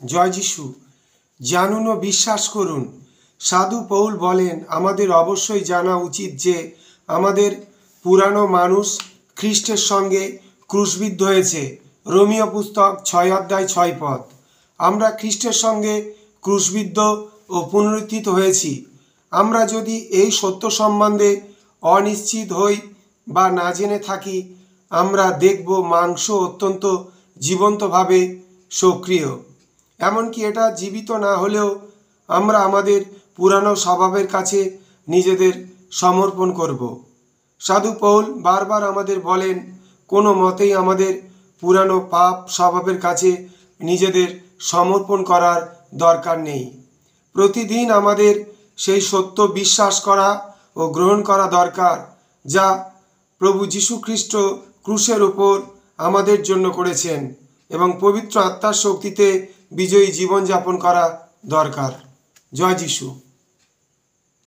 জয় যিশু। জানুন ও বিশ্বাস করুন। সাধু পৌল বলেন, আমাদের অবশ্যই জানা উচিত যে আমাদের পুরানো মানুষ খ্রিস্টের সঙ্গে ক্রুশবিদ্ধ হয়েছে। রোমীয় পুস্তক 6 অধ্যায় 6 পদ। আমরা খ্রিস্টের সঙ্গে ক্রুশবিদ্ধ ও পুনরুত্থিত হয়েছি। আমরা যদি এই সত্য সম্বন্ধে অনিশ্চিত হই বা না জেনে থাকি, আমরা দেখব মাংস অত্যন্ত জীবন্তভাবে সক্রিয়। এমনকি এটা জীবিত না হলেও আমরা আমাদের পুরানো স্বভাবের কাছে নিজেদের সমর্পণ করব। সাধু পৌল বারবার আমাদের বলেন, কোনো মতেই আমাদের পুরানো পাপ স্বভাবের কাছে নিজেদের সমর্পণ করার দরকার নেই। প্রতিদিন আমাদের সেই সত্য বিশ্বাস করা ও গ্রহণ করা দরকার, যা প্রভু যীশু খ্রিস্ট ক্রুশের উপর আমাদের জন্য করেছেন, এবং পবিত্র আত্মার শক্তিতে বিজয়ী জীবনযাপন করা দরকার। জয় যিশু।